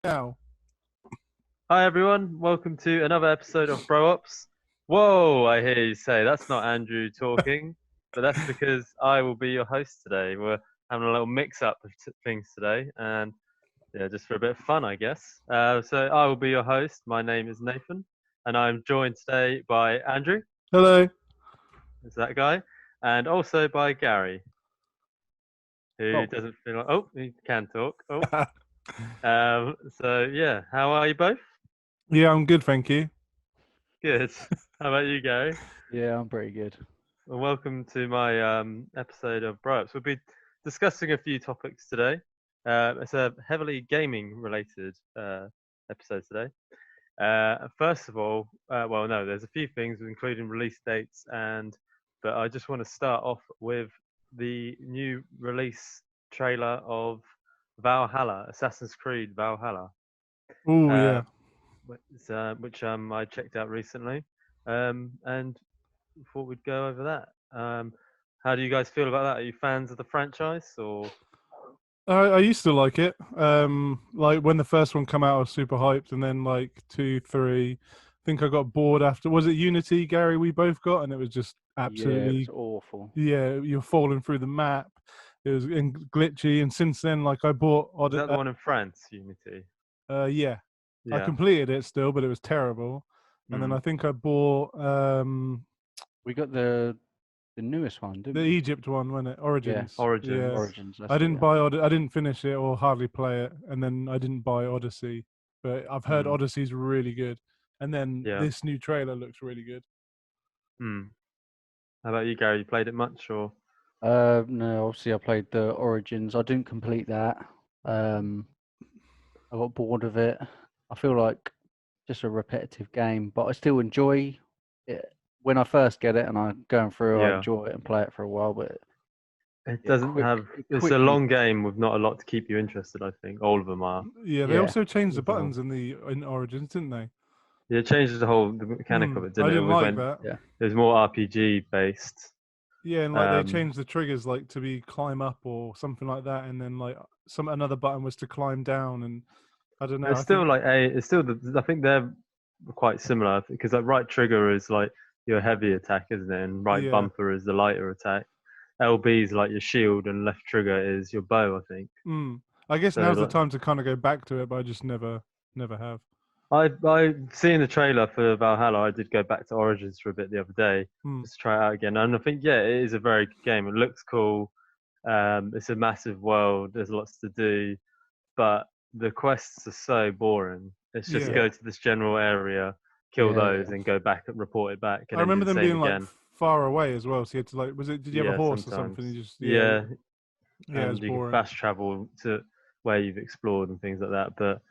Now, Hi everyone, welcome to another episode of Bro Ops. Whoa, I hear you say that's not Andrew talking, but that's because I will be your host today. We're having a little mix up of things today, and yeah, just for a bit of fun, I guess. So I will be your host. My name is Nathan, and I'm joined today by Andrew, hello. is that guy, and also by Gary, who Oh, doesn't feel like, oh, he can talk. So yeah, how are you both? Yeah, I'm good, thank you. Good. How about you, Gary? yeah, I'm pretty good. Well, welcome to my episode of Brooks. We'll be discussing a few topics today. It's a heavily gaming related episode today. First of all, well, no, there's a few things, including release dates, but I just want to start off with the new release trailer of Valhalla, Assassin's Creed Valhalla, Oh uh, yeah. which I checked out recently. And thought we'd go over that. How do you guys feel about that? Are you fans of the franchise or? I used to like it. Like when the first one came out, I was super hyped, and then like two, three. I think I got bored after. Was it Unity, Gary? We both got, and it was just Yeah, it was absolutely. awful. Yeah, you're falling through the map. It was glitchy, and since then, like I bought. Is that the one in France, Unity? Yeah, I Yeah. completed it still, but it was terrible. And then I Mm. think I bought We got the newest one, the didn't we? Egypt one, wasn't it? Yeah, Origins. Yeah. Origins. Origins. I That's it. didn't Yeah. buy I didn't finish it or hardly play it, and then I didn't buy Odyssey. But I've heard Mm. Odyssey's really good, and then Yeah. this new trailer looks really good. Mm. How about you, Gary? You played it much or? No, obviously I played the Origins. I didn't complete that. Um, I got bored of it. I feel like just a repetitive game, but I still enjoy it. When I first get it and I'm going through, I Yeah. enjoy it and play it for a while. But It it doesn't have. it It's a quickly. long game with not a lot to keep you interested. I think all of them are. Yeah, they Yeah, also changed the Overall. buttons in Origins, didn't they? Yeah, it changes the mechanic of it, I didn't it? didn't With like when that. yeah, it was more RPG based. Yeah, and like they Um, changed the triggers like to be climb up or something like that, and then like another button was to climb down, and I don't know. It's I still think like a. It's still the. I think they're quite similar because like right trigger is like your heavy attack, isn't it? And right yeah. bumper is the lighter attack. LB is like your shield, and left trigger is your bow. I think. I guess So now's the like, time to kind of go back to it, but I just never have. I seen the trailer for Valhalla. I did go back to Origins for a bit the other day Hmm. just to try it out again, and I think yeah, it is a very good game. It looks cool. It's a massive world. There's lots to do, but the quests are so boring. It's just Yeah. go yeah, to this general area, kill yeah, those, yeah. and go back and report it back, and I then do remember the them same being like again. far away as well. So you had to like, was it? Did you have a Yeah, horse or something? sometimes. You just Yeah, yeah, it's and you can boring. fast travel to where you've explored and things like that. But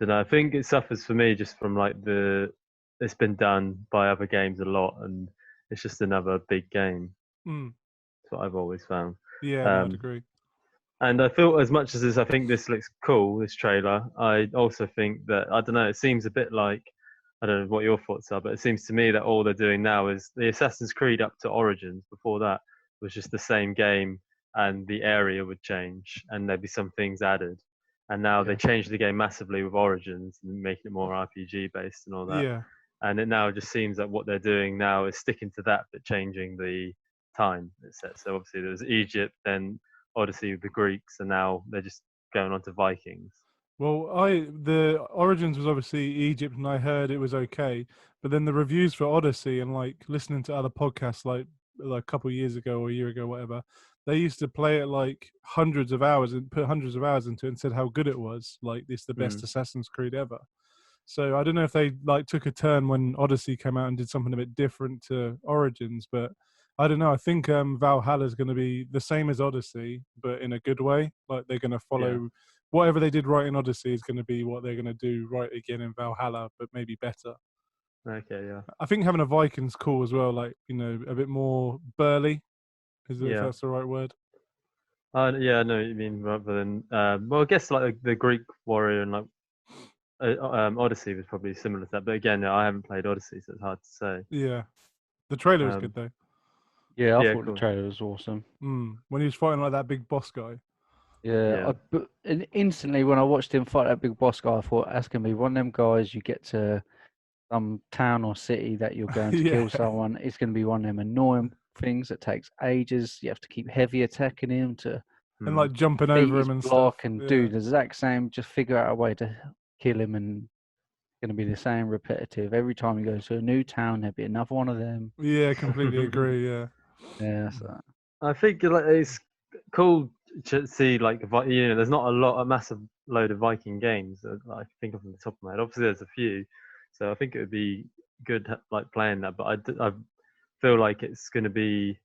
don't know. I think it suffers for me just from like the it's been done by other games a lot, and it's just another big game. Mm. That's what I've always found. Yeah, no, I'd Um, agree. and I feel as much as this, I think this looks cool. This trailer, I also think that I don't know. It seems a bit like I don't know what your thoughts are, but it seems to me that all they're doing now is the Assassin's Creed up to Origins. Before that was just the same game, and the area would change, and there'd be some things added. And now they Yeah. changed the game massively with Origins and making it more RPG based and all that. Yeah, And it now just seems that what they're doing now is sticking to that, but changing the time it's set. So obviously there was Egypt, then Odyssey with the Greeks, and now they're just going on to Vikings. well, the Origins was obviously Egypt, and I heard it was okay. But then the reviews for Odyssey and like listening to other podcasts, like a couple of years ago or a year ago, whatever, they used to play it like hundreds of hours and put hundreds of hours into it and said how good it was. Like it's the best Mm. Assassin's Creed ever. So I don't know if they like took a turn when Odyssey came out and did something a bit different to Origins, but I don't know. I think Valhalla is going to be the same as Odyssey, but in a good way. Like they're going to Yeah. follow whatever they did right in Odyssey is going to be what they're going to do right again in Valhalla, but maybe better. Okay. Yeah. I think having a Viking's cool as well. Like a bit more burly, if Yeah. that's the right word. Yeah. I know what you mean. Rather than well, I guess like the Greek warrior and like Odyssey was probably similar to that. But again, I haven't played Odyssey, so it's hard to say. Yeah, the trailer was good Um, though. Yeah, I yeah. thought the Cool. trailer was awesome. When he was fighting like that big boss guy. Yeah, Yeah. and instantly when I watched him fight that big boss guy, I thought that's gonna be one of them guys. You get to some town or city that you're going to Yeah, kill someone. It's gonna be one of them annoying things that takes ages. You have to keep heavy attacking him to and Hmm. like jumping beat over his him and stuff. block and do Yeah, the exact same. Just figure out a way to kill him, and it's gonna be the same repetitive every time you go to a new town. There'll be another one of them. yeah, completely agree. Yeah, Yeah, so I think like it's cool to see like there's not a massive load of Viking games that I can think of on the top of my head. Obviously, there's a few, so I think it would be good like playing that. But I feel like it's going to be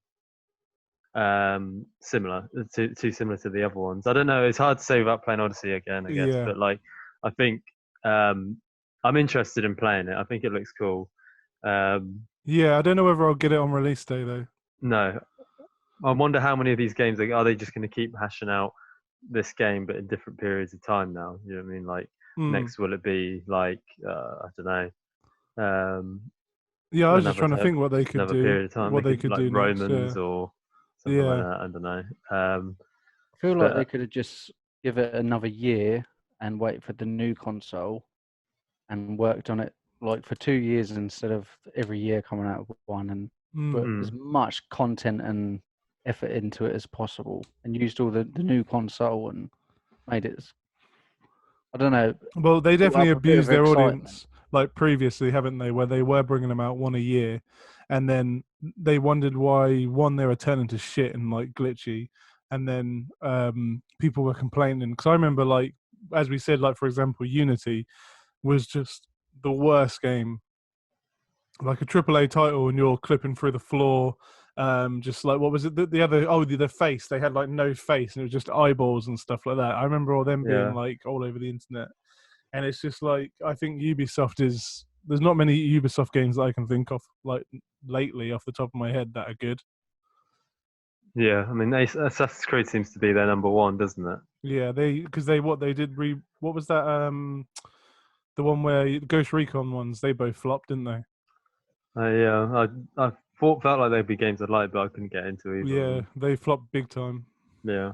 similar, too similar to the other ones. I don't know. It's hard to say without playing Odyssey again, I guess. yeah, But like, I think um, I'm interested in playing it. I think it looks cool. Um, yeah. I don't know whether I'll get it on release day though. no, I wonder how many of these games are they just going to keep hashing out this game, but in different periods of time now? You know what I mean? Like Mm. next, will it be like I don't know, Yeah, I was just another trying to think what they could another do, period of time? They what they could could like do next. Romans or something like Yeah, that. I don't know. I feel like But they could have just give it another year and wait for the new console and worked on it like for 2 years instead of every year coming out with one, and mm. put mm, as much content and effort into it as possible and used all the new console and made it, I don't know, Well, they built definitely up a bit of abused their excitement. audience like previously, haven't they? Where they were bringing them out one a year, and then they wondered why one they were turning to shit and like glitchy, and then people were complaining because I remember like as we said, like for example, Unity was just the worst game, like a AAA title, and you're clipping through the floor. Just like what was it? The other the face. They had like no face, and it was just eyeballs and stuff like that. I remember all them being yeah, like all over the internet, and it's just like I think Ubisoft is. There's not many Ubisoft games that I can think of like lately off the top of my head that are good. yeah. I mean, Assassin's Creed seems to be their number one, doesn't it? Yeah, they because they what they did what was that the one where Ghost Recon ones they both flopped, didn't they? Yeah, I felt like they'd be games I'd like, but I couldn't get into either of Yeah, them. they flopped big time. Yeah.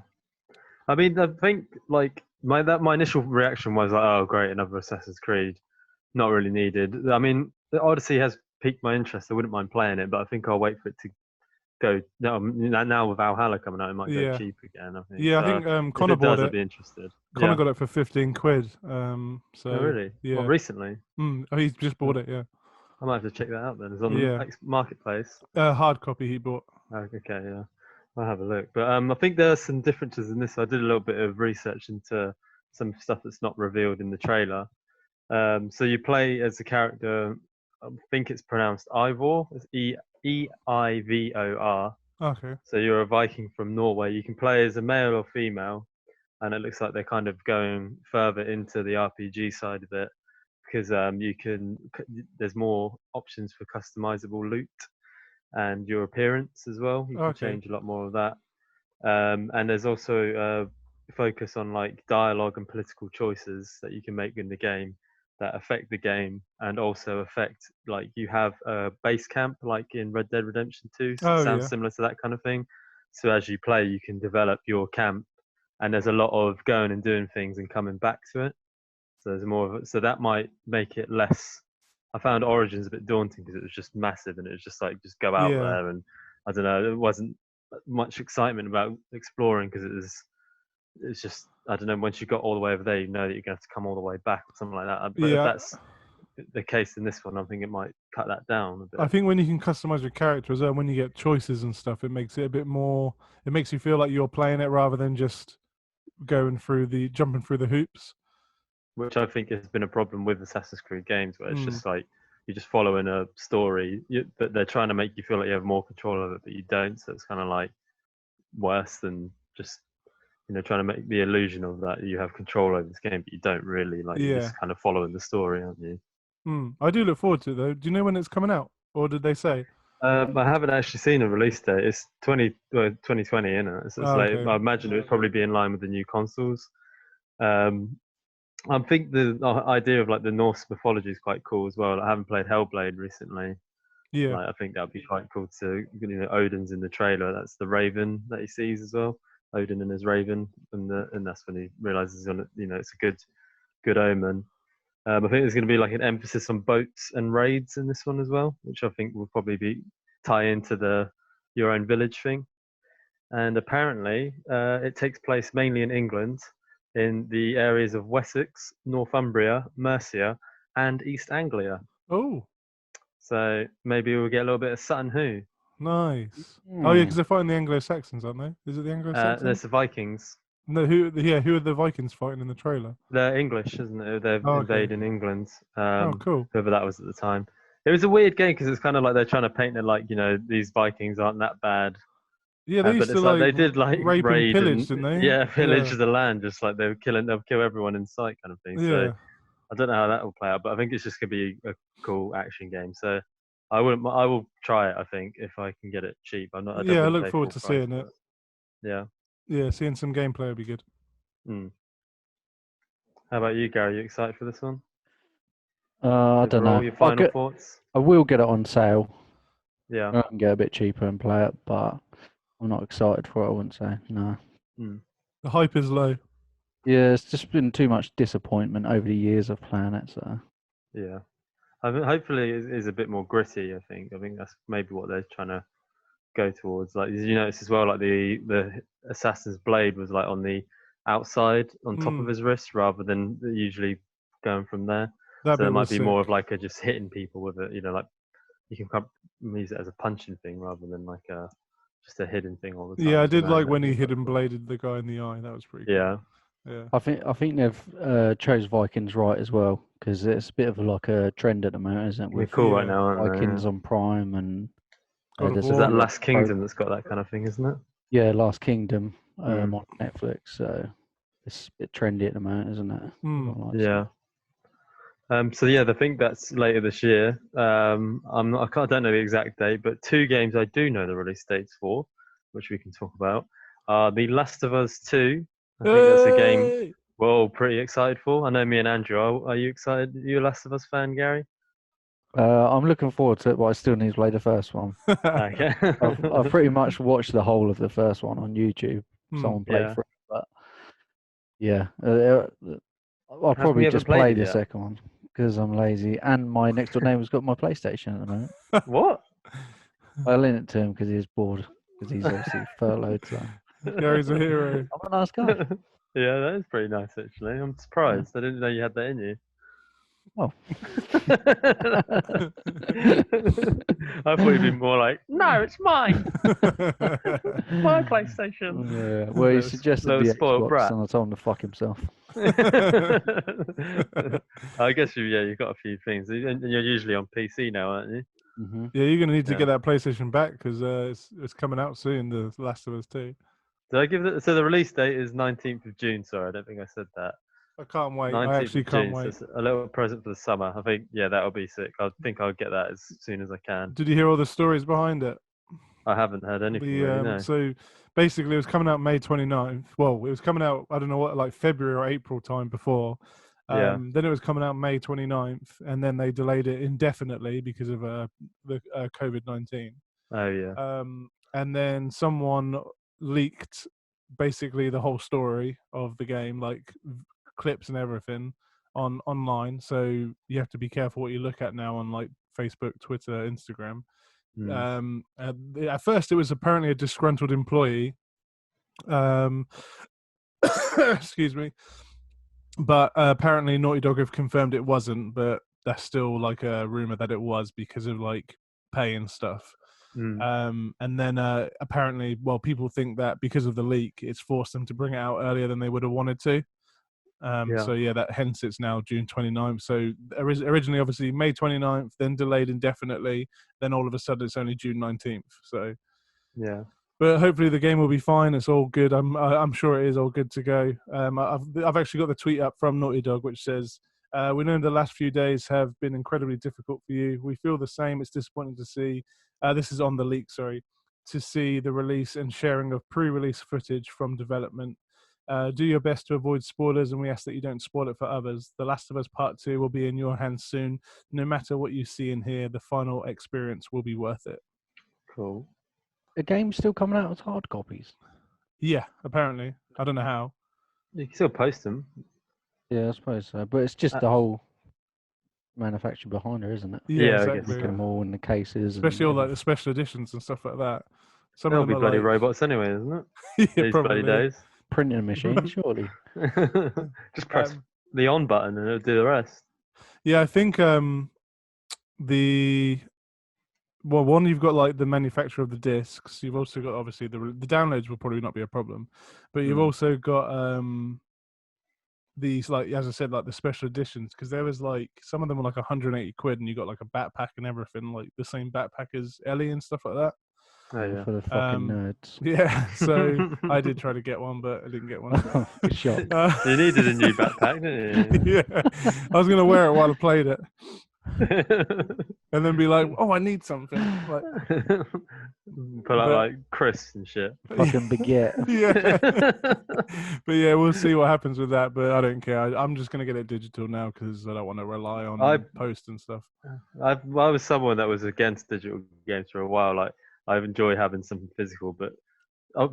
I mean, I think like my initial reaction was like, oh great, another Assassin's Creed, not really needed. I mean, the Odyssey has piqued my interest. I wouldn't mind playing it, but I think I'll wait for it to go. No, now with Valhalla coming out, it might go Yeah, cheap again. I think yeah. I so. think If Connor it bought does, I'd it. be interested. Connor Yeah. got it for 15 quid. Oh So really? Well, yeah, recently. oh, he's just Hmm. bought it. Yeah, I might have to check that out then. It's on yeah. Marketplace. Hard copy he bought. Oh, okay, yeah. I'll have a look. But I think there are some differences in this. I did a little bit of research into some stuff that's not revealed in the trailer. So you play as a character. I think it's pronounced Ivor. It's Eivor. Okay. So you're a Viking from Norway. You can play as a male or female, and it looks like they're kind of going further into the RPG side of it because you can. There's more options for customizable loot and your appearance as well. You can Okay. change a lot more of that. And there's also focus on like dialogue and political choices that you can make in the game that affect the game and also affect like you have a base camp like in Red Dead Redemption 2. So it Oh sounds yeah. similar to that kind of thing. So as you play, you can develop your camp, and there's a lot of going and doing things and coming back to it. So there's more of it. So that might make it less. I found Origins a bit daunting because it was just massive and it was just like just go out Yeah. there and I don't know. There wasn't much excitement about exploring because it's just I don't know. Once you got all the way over there, you know that you're going to have to come all the way back or something like that. But if Yeah. that's the case in this one, I think it might cut that down a I bit. think when you can customize your character as well, when you get choices and stuff, it makes it a bit more. It makes you feel like you're playing it rather than just jumping through the hoops. Which I think has been a problem with Assassin's Creed games, where it's Mm. just like you're just following a story, but they're trying to make you feel like you have more control of it, but you don't. So it's kind of like worse than just trying to make the illusion of that you have control over this game, but you don't really. Like you're Yeah. just kind of following the story, aren't you? Mm. I do look forward to it though. Do you know when it's coming out, or did they say? I haven't actually seen a release date. It's 2020, isn't it? So it's Oh, like okay. I imagine it would probably be in line with the new consoles. Um, I think the idea of like the Norse mythology is quite cool as well. I haven't played Hellblade recently. Yeah. Like I think that'd be quite cool to Odin's in the trailer. That's the Raven that he sees as well. Odin and his raven, and that's when he realizes it's a good omen. I think there's going to be like an emphasis on boats and raids in this one as well, which I think will probably be tie into the your own village thing. And apparently, it takes place mainly in England, in the areas of Wessex, Northumbria, Mercia, and East Anglia. Oh, So maybe we'll get a little bit of Sutton Hoo. nice. Oh yeah, because they're fighting the Anglo-Saxons, aren't they? Is it the Anglo-Saxons? There's the Vikings. No, who? Yeah, who are the Vikings fighting in the trailer? They're English, isn't it? They're Oh, okay. invading England. Oh, cool. Whoever that was at the time. It was a weird game because it's kind of like they're trying to paint it like these Vikings aren't that bad. Yeah, they used but it's to like they did like rape and raid pillage, didn't they? yeah, pillage the land, just like they'll kill everyone in sight, kind of thing. So Yeah. I don't know how that will play out, but I think it's just gonna be a cool action game. So I will try it. I think if I can get it cheap. I Yeah, I wouldn't look pay forward full to price, seeing it. but yeah. Yeah, seeing some gameplay would be good. Mm. How about you, Gary? You excited for this one? I don't know. Your final thoughts? I will get it on sale. Yeah. I can get a bit cheaper and play it, but I'm not excited for it. I wouldn't say no. Mm. The hype is low. Yeah, it's just been too much disappointment over the years of playing it. So Yeah. I mean, hopefully it is a bit more gritty. I think that's maybe what they're trying to go towards. Like you notice as well, like the assassin's blade was like on the outside, on top of his wrist, rather than usually going from there. That So bit it might was be sick. more of like a just hitting people with it. Like you can kind of use it as a punching thing rather than like just a hidden thing all the time. Yeah, I So did like when he that'd be hidden cool. bladed the guy in the eye. That was pretty cool. Yeah. Yeah. I think they've chose Vikings right as well, because it's a bit of like a trend at the moment, isn't it? They're With cool right now, aren't Vikings they? on Prime and God of there's Is War. that Last Kingdom that's got that kind of thing, isn't it? Yeah, Last Kingdom Mm. on Netflix. So it's a bit trendy at the moment, isn't it? Mm. Yeah. So yeah, I think that's later this year. I don't know the exact date, but two games I do know the release dates for, which we can talk about. The Last of Us 2. I think that's a game Hey! we're all pretty excited for. I know me and Andrew are you excited? Are you a Last of Us fan, Gary? I'm looking forward to it, but I still need to play the first one. Okay. I've pretty much watched the whole of the first one on YouTube. Someone played Yeah. through it, but yeah, I'll How come probably you haven't just played play it the yet? second one because I'm lazy. And my next door neighbour's got my PlayStation at the moment. What? I lent it to him because he's bored, because he's obviously furloughed. So Gary's a hero. I'm a nice guy. Yeah, that is pretty nice actually. I'm surprised. I didn't know you had that in you. Oh. I thought you'd be more like, no, it's mine. My PlayStation. Yeah, well, he suggested little the spoiled Xbox, brat. and I told him to fuck himself. I guess you've got a few things, and you're usually on PC now, aren't you? Mm-hmm. Yeah, you're gonna need to Yeah. get that PlayStation back because it's coming out soon. The Last of Us 2. Did I give it? So the release date is 19th of June. Sorry, I don't think I said that. I can't wait. 19th I actually of can't June. So wait. it's a little present for the summer. I think, yeah, that'll be sick. I think I'll get that as soon as I can. Did you hear all the stories behind it? I haven't heard anything really, no. So basically, it was coming out May 29th. Well, it was coming out, I don't know what, like February or April time before. Yeah. Then it was coming out May 29th, and then they delayed it indefinitely because of the COVID-19. Oh, yeah. And then someone leaked basically the whole story of the game, like clips and everything online. So you have to be careful what you look at now on like Facebook, Twitter, Instagram. At first, it was apparently a disgruntled employee. Excuse me. But apparently, Naughty Dog have confirmed it wasn't. But that's still like a rumor that it was because of like pay and stuff. And then apparently, well, people think that because of the leak, it's forced them to bring it out earlier than they would have wanted to. So yeah, that hence it's now June 29th. So originally, obviously, May 29th, then delayed indefinitely. Then all of a sudden, it's only June 19th. So yeah. But hopefully the game will be fine. It's all good. I'm sure it is all good to go. I've actually got the tweet up from Naughty Dog which says, "We know the last few days have been incredibly difficult for you. We feel the same. It's disappointing to see." This is on the leak. Sorry, to see the release and sharing of pre-release footage from development. Do your best to avoid spoilers, and we ask that you don't spoil it for others. The Last of Us Part 2 will be in your hands soon. No matter what you see and hear, the final experience will be worth it. Cool. The game's still coming out as hard copies. Yeah, apparently. I don't know how. You can still post them. Yeah, I suppose so. But it's just Uh, the whole manufacture behind her, isn't it? Yeah, Yeah, I guess exactly. Making so. them all in the cases Especially and all like the everything. special editions and stuff like that. Some of They'll them be are bloody like robots anyway, isn't it? yeah, These bloody probably. days. Printing machine, surely. Just press Um, the on button and it'll do the rest. yeah, I think the one you've got like the manufacturer of the discs. You've also got obviously the downloads will probably not be a problem, but you've Mm. also got these like as I said like the special editions because there was like some of them were like 180 quid and you got like a backpack and everything like the same backpack as Ellie and stuff like that. Oh yeah. For the fucking Um, nerds. Yeah, so I did try to get one, but I didn't get one. Good shot. You needed a new backpack, didn't you? Yeah, I was gonna wear it while I played it, and then be like, "Oh, I need something." Like, Pull out but like Chris and shit. Fucking baguette. yeah, but yeah, we'll see what happens with that. But I don't care. I'm just gonna get it digital now because I don't want to rely on I post and stuff. I was someone that was against digital games for a while. Like I enjoy having something physical, but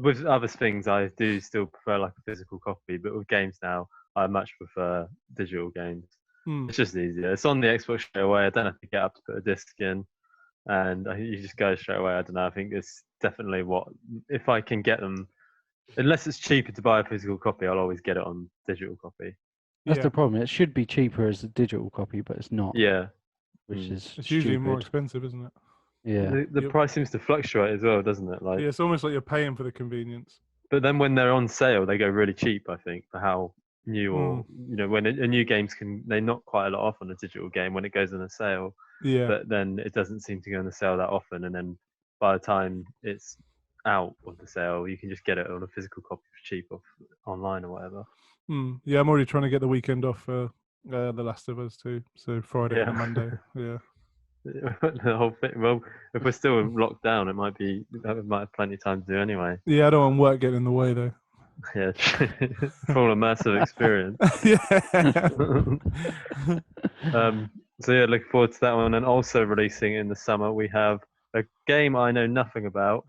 with other things, I do still prefer like a physical copy. But with games now, I much prefer digital games. Hmm. It's just easier. It's on the Xbox straight away. I don't have to get up to put a disc in, and you just go straight away. I don't know. I think it's definitely what if I can get them. Unless it's cheaper to buy a physical copy, I'll always get it on digital copy. That's Yeah, the problem. It should be cheaper as a digital copy, but it's not, Yeah. which Mm. is it's usually more stupid. expensive, isn't it? Yeah. The Yep. price seems to fluctuate as well, doesn't it? Like, Yeah, it's almost like you're paying for the convenience. but then when they're on sale, they go really cheap. I think for how new or when a new games they're not quite a lot off on a digital game when it goes on a sale. Yeah, But then it doesn't seem to go on the sale that often, and then by the time it's out of the sale, you can just get it on a physical copy for cheap off online or whatever. Yeah. I'm already trying to get the weekend off for The Last of Us too. So Friday Yeah. and Monday. Yeah. The whole thing. Well, if we're still in lockdown, it might have plenty of time to do anyway. Yeah, I don't want work getting in the way though. Yeah, full immersive experience. Yeah. So yeah, looking forward to that one. And also releasing in the summer, we have a game I know nothing about.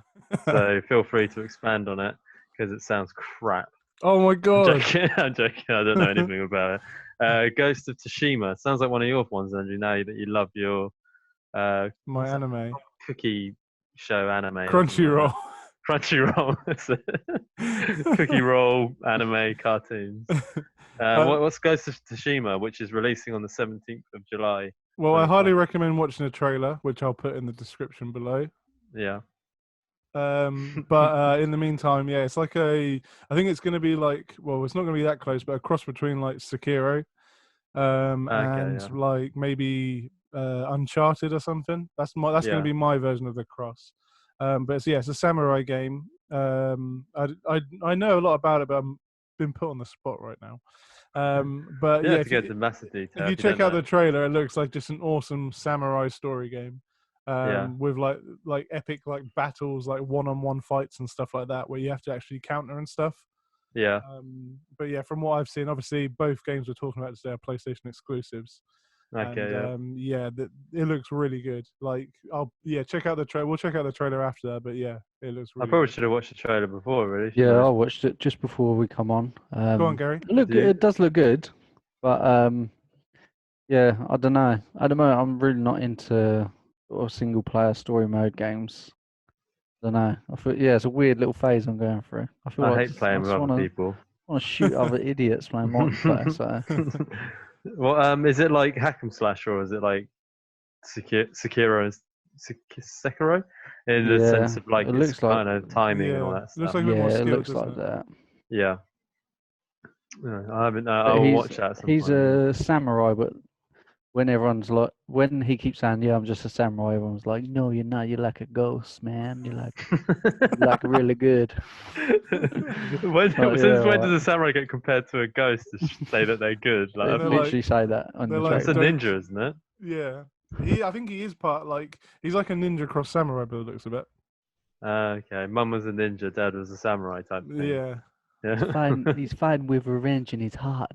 So feel free to expand on it because it sounds crap. Oh my I'm god. joking. I'm joking. I don't know anything about it. Ghost of Tsushima sounds like one of your ones, Andrew. Now that you love your My what's that? anime. Cookie show anime. or something Crunchyroll. like that. Crunchyroll. Cookie roll anime cartoons. What's Ghost of Tsushima, which is releasing on the 17th of July? Well, I highly 2020? recommend watching the trailer, which I'll put in the description below. Yeah. But in the meantime, yeah, it's like I think it's going to be like, well, it's not going to be that close, but a cross between like Sekiro, and yeah. like maybe Uncharted or something. That's going Yeah. to be my version of the cross. But it's a samurai game. I know a lot about it, but I'm been put on the spot right now. But You yeah, have to go into massive detail. if you if you check don't out know. the trailer, it looks like just an awesome samurai story game. Yeah. With like epic like battles, like one-on-one fights and stuff like that, where you have to actually counter and stuff. Yeah. But yeah, from what I've seen, obviously both games we're talking about today are PlayStation exclusives. Okay. And it looks really good. Like check out the trailer. We'll check out the trailer after that, but yeah, it looks I really probably good. should have watched the trailer before, really. Yeah, I shouldn't watched it just before we come on. Go on, Gary. It does look good, but yeah, I don't know. At the moment, I'm really not into sort of single player story mode games. I don't know. I feel it's a weird little phase I'm going through. I feel I like hate playing I with just other people. want to shoot other idiots playing multiplayer. So Well, is it like hack and slash or is it like Sekiro and Sekiro in the sense yeah, of like it it's looks like kind of timing and all Yeah, that looks stuff? like a bit more it skilled, looks doesn't like it? that. Yeah. I haven't. But I'll watch that at some he's point. a samurai, but when everyone's like, when he keeps saying, "Yeah, I'm just a samurai," everyone's like, "No, you're not. You're like a ghost, man. You're like really good." Since yeah, when does right. a samurai get compared to a ghost to say that they're good? They Like, They're literally say that on they're the like, that's a trailer. ninja, isn't it? Yeah, I think he is part like he's like a ninja cross samurai, by the looks of it. Okay. Mum was a ninja, dad was a samurai type thing. Yeah. Yeah. He's fine with revenge in his heart.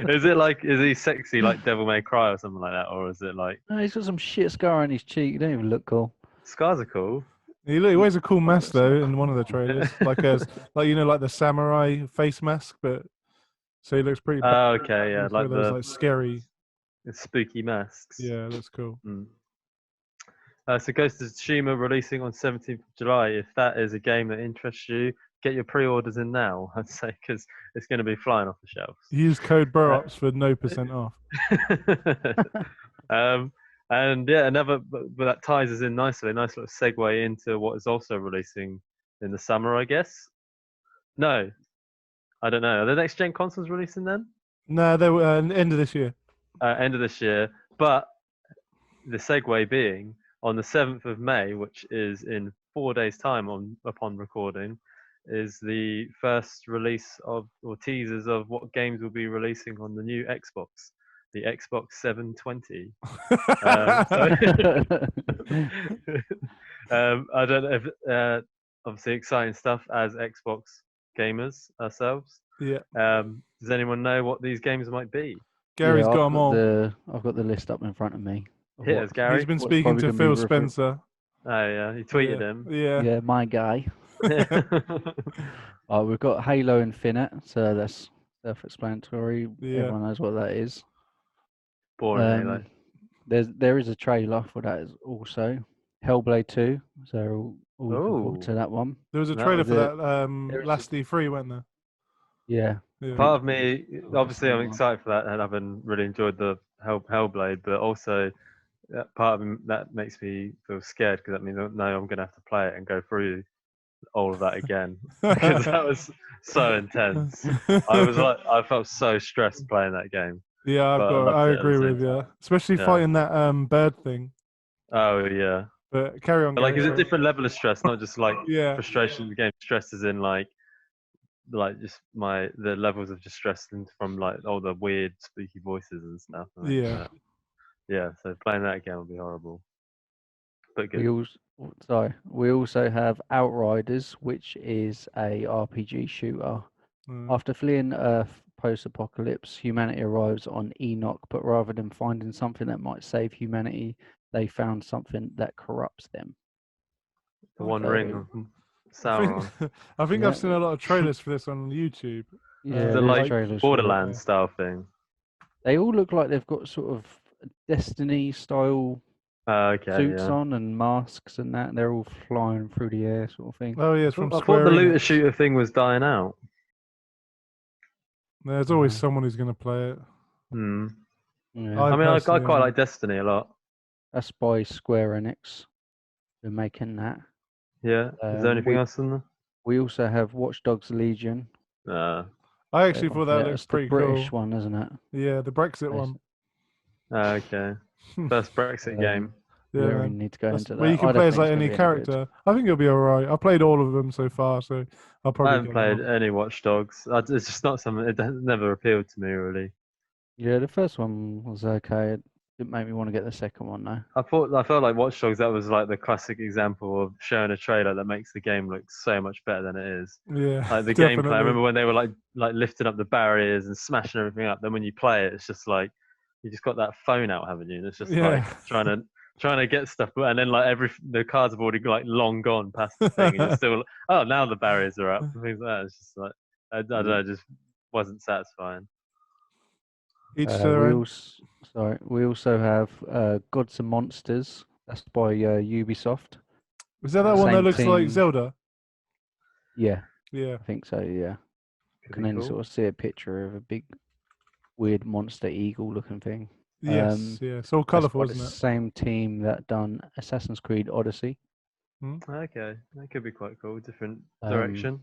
Is he sexy like Devil May Cry or something like that? Or is it like No, he's got some shit scar on his cheek. He don't even look cool. scars are cool? He wears a cool mask though in one of the trailers, like like the samurai face mask, but so he looks pretty. Oh, okay, yeah, It's one like of those the like scary. spooky masks. Yeah, that's cool. Mm. So Ghost of Tsushima releasing on 17th of July. If that is a game that interests you, get your pre-orders in now, I'd say, because it's going to be flying off the shelves. Use code BUROPS for no % off. And yeah, but that ties us in nicely. A nice little segue into what is also releasing in the summer, I guess. No, I don't know. Are the next gen consoles releasing then? No, they were end of this year. End of this year. But the segue being on the 7th of May, which is in 4 days' time upon recording, is the first release of or teasers of what games will be releasing on the new Xbox, the Xbox 720. I don't know if obviously exciting stuff as Xbox gamers ourselves. Yeah. Does anyone know what these games might be? Gary's got them all. I've got the list up in front of me. Hit us, Gary. He's been speaking to Phil Spencer. Oh yeah, he tweeted him. Yeah. Yeah, my guy. We've got Halo Infinite, so that's self-explanatory. Yeah. Everyone knows what that is. Boring Halo. There is a trailer for that also. Hellblade 2, so all looking forward to that one. There was a trailer for that last E3, wasn't there? Yeah. Part of me, obviously, I'm excited for that, and I've really enjoyed the Hellblade, but also part of me, that makes me feel scared because that means I'm going to have to play it and go through all of that again because that was so intense. I felt so stressed playing that game. Yeah, I agree with you, especially fighting that bird thing. Oh yeah. But carry on. But like, it's a different level of stress, not just like frustration in the game. Stress is in like just the levels of just stress from like all the weird spooky voices and stuff. Yeah. So playing that again would be horrible. But good. We also have Outriders, which is a RPG shooter. After fleeing Earth post-apocalypse, humanity arrives on Enoch, but rather than finding something that might save humanity, they found something that corrupts them. The One Ring of Sauron. I think I've seen a lot of trailers for this on YouTube. Yeah, the like Borderlands style thing. They all look like they've got sort of Destiny style suits on and masks and that. They're all flying through the air, sort of thing. Oh yeah, it's from I Square thought the Enix. looter shooter thing was dying out. There's always someone who's going to play it. Yeah. I quite like Destiny a lot. That's by Square Enix. They're making that. Yeah. Is there anything else in there? We also have Watch Dogs Legion. I actually thought that looks pretty cool. The British one, isn't it? Yeah, the Brexit one. Okay. First Brexit game. Yeah, we don't need to go into that. Where you can play as like any character. I think it'll be alright. I played all of them so far, so I'll probably. I haven't played any Watch Dogs. It's just not something. It never appealed to me really. Yeah, the first one was okay. It didn't make me want to get the second one though. I felt like Watch Dogs, that was like the classic example of showing a trailer that makes the game look so much better than it is. Yeah. Like the gameplay. I remember when they were like lifting up the barriers and smashing everything up. Then when you play it, it's just like you just got that phone out, haven't you? And it's just like trying to get stuff, and then like the cards have already like long gone past the thing, and you're still now the barriers are up and things like that. It's just like I don't know, it just wasn't satisfying. We also have Gods and Monsters. That's by Ubisoft. Is that one that looks like Zelda? Yeah. Yeah. I think so, yeah. You can only sort of see a picture of a big, weird monster eagle looking thing. Yes, it's all colourful, isn't it? The same team that done Assassin's Creed Odyssey. Okay, that could be quite cool. Different direction.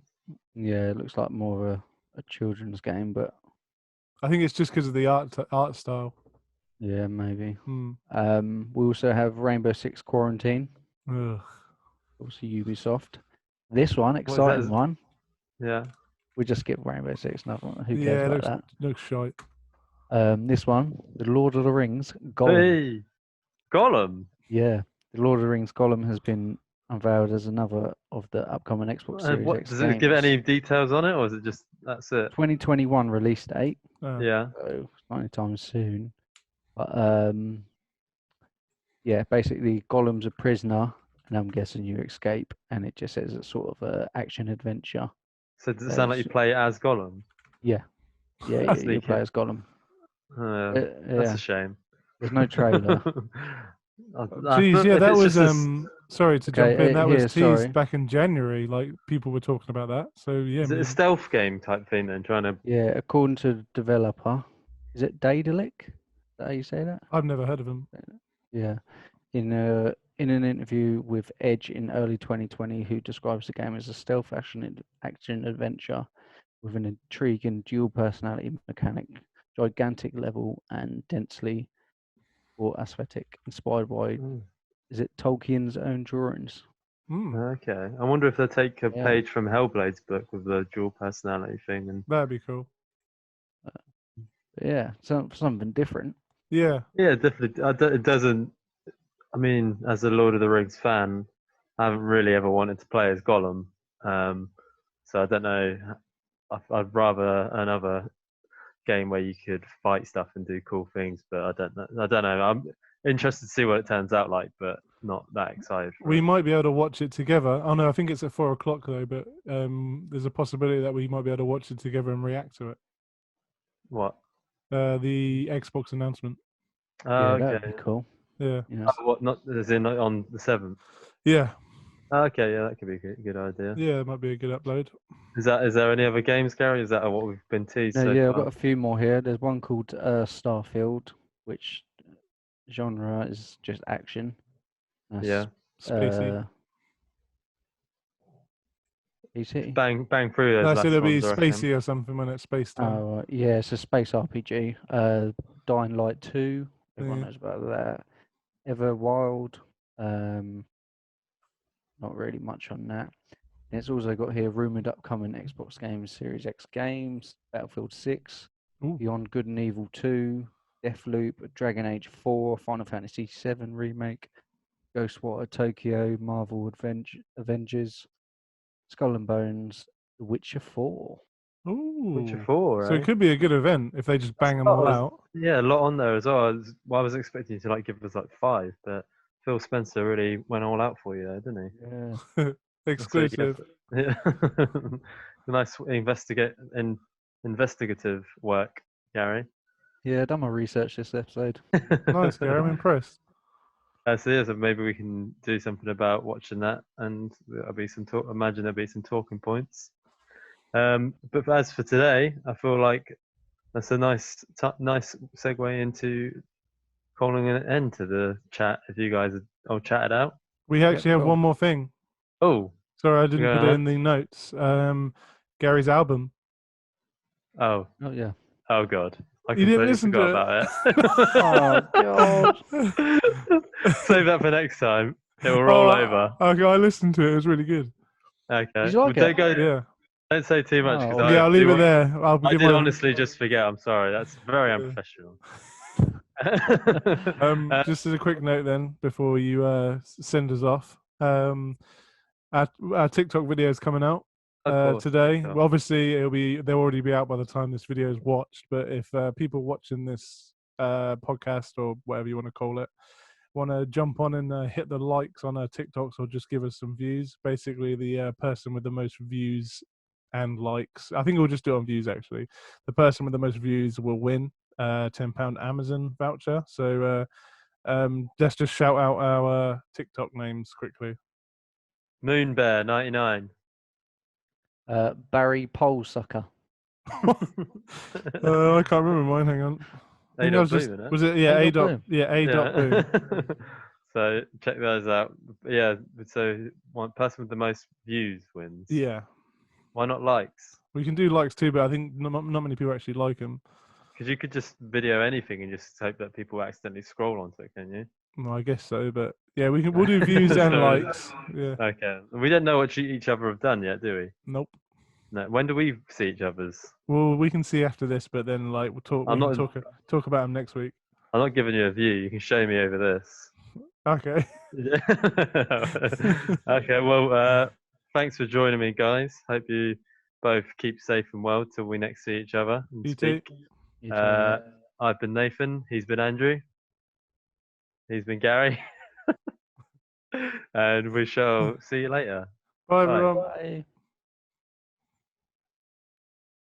Yeah, it looks like more of a children's game, but I think it's just because of the art style. Yeah, maybe. We also have Rainbow Six Quarantine. Obviously Ubisoft. This one, exciting one. Yeah. We just skip Rainbow Six. Nothing. Who cares about that? Looks shite. This one, The Lord of the Rings, Gollum. Hey, Gollum. Yeah, The Lord of the Rings Gollum has been unveiled as another of the upcoming Xbox Series X does it give any details on it, or is it just that's it? 2021 release date. Yeah. So it's not anytime soon. But yeah, basically Gollum's a prisoner and I'm guessing you escape, and it just says it's sort of a action adventure. So does it sound like you play as Gollum? Yeah, yeah, That's you play sneaky. as Gollum. That's Yeah, a shame. there's no trailer. Geez, yeah, If that it's was just this, sorry to jump in. Okay, That was here, teased sorry. back in January. Like people were talking about that. So yeah, is it a stealth game type thing then? Trying to. Yeah, according to the developer, is it Daedalic? Is that how you say that? I've never heard of him. Yeah. In an interview with Edge in early 2020, who describes the game as a stealth action adventure with an intriguing dual personality mechanic, gigantic level, and densely or aesthetic, inspired by is it Tolkien's own drawings? Hmm, Okay, I wonder if they take a Yeah. page from Hellblade's book with the dual personality thing and. that'd be cool. Yeah, something different. Yeah, Yeah, definitely. It doesn't. I mean, as a Lord of the Rings fan, I haven't really ever wanted to play as Gollum. So I don't know. I'd rather another game where you could fight stuff and do cool things, but I don't know. I don't know. I'm interested to see what it turns out like, but not that excited for we it. might be able to watch it together. Oh no, I think it's at 4 o'clock though. But there's a possibility that we might be able to watch it together and react to it. What? The Xbox announcement. Oh, Yeah, that'd okay. be cool. Yeah, Yeah. Oh, what? Not as in on the 7th. yeah, Okay, yeah, that could be a good idea. yeah. It might be a good upload. Is there any other games, Gary? Is that what we've been teased No, so yeah, I've far? got a few more here. There's one called Starfield, which genre is just action. That's, Yeah. Spacey. PC. Bang through No, those I said last it'll be ones, I reckon. spacey or something when it's space time. Oh, yeah, it's a space RPG. Dying Light 2. Everyone Yeah. knows about that. Everwild. Not really much on that. And it's also got here rumored upcoming Xbox games, Series X games, Battlefield 6, Ooh. Beyond Good and Evil 2, Deathloop, Dragon Age 4, Final Fantasy 7 remake, Ghostwire Tokyo, Marvel Avengers, Skull and Bones, The Witcher 4. Witcher Ooh. 4, So it eh? could be a good event if they just bang them all out. Yeah, a lot on there as well. I was expecting you to like give us like 5, but Phil Spencer really went all out for you there, didn't he? Yeah. So Exclusive. yeah, nice investigative work, Gary. Yeah, done my research this episode. Nice, Gary. I'm impressed. So yeah, so maybe we can do something about watching that, and there'll be some talk. Imagine there'll be some talking points. But as for today, I feel like that's a nice segue into calling an end to the chat. If you guys all chatted out. We actually have cool. one more thing. Oh, Sorry, I didn't go put it on. in the notes. Gary's album. Oh yeah. oh God, I You didn't completely listen to forgot it. about it. Oh, God. Save that for next time. It will roll over. Okay, I listened to it. It was really good. Okay. Did you like Don't it? Yeah. Don't say too much because Oh, Yeah, I'll leave it there. I'll I give did my honestly just forget. I'm sorry. That's very unprofessional. just as a quick note then before you send us off. Our TikTok video is coming out Of course. today. Sure. Well, obviously they'll already be out by the time this video is watched, but if people watching this podcast or whatever you want to call it want to jump on and hit the likes on our TikToks or just give us some views, basically the person with the most views and likes, I think we'll just do it on views actually, the person with the most views will win £10 Amazon voucher. So let's just shout out our TikTok names quickly. Moon Bear 99. Barry Polesucker. I can't remember mine. Hang on. I think I was just, was it A dot A dot boom. So check those out. Yeah. So one person with the most views wins. Yeah, Why not likes? we can do likes too, but I think not many people actually like them. Because you could just video anything and just hope that people accidentally scroll onto it, can you? Well, I guess so, but yeah, we'll do views and likes. Yeah. Okay. We don't know what each other have done yet, do we? Nope. No. When do we see each other's? Well, we can see after this, but then like we'll talk. We can talk about them next week. I'm not giving you a view. You can show me over this. Okay. Okay. Well, thanks for joining me, guys. Hope you both keep safe and well till we next see each other and You too. speak. I've been Nathan. He's been Andrew. He's been Gary. and we shall see you later. Bye, Bye. everyone. Bye.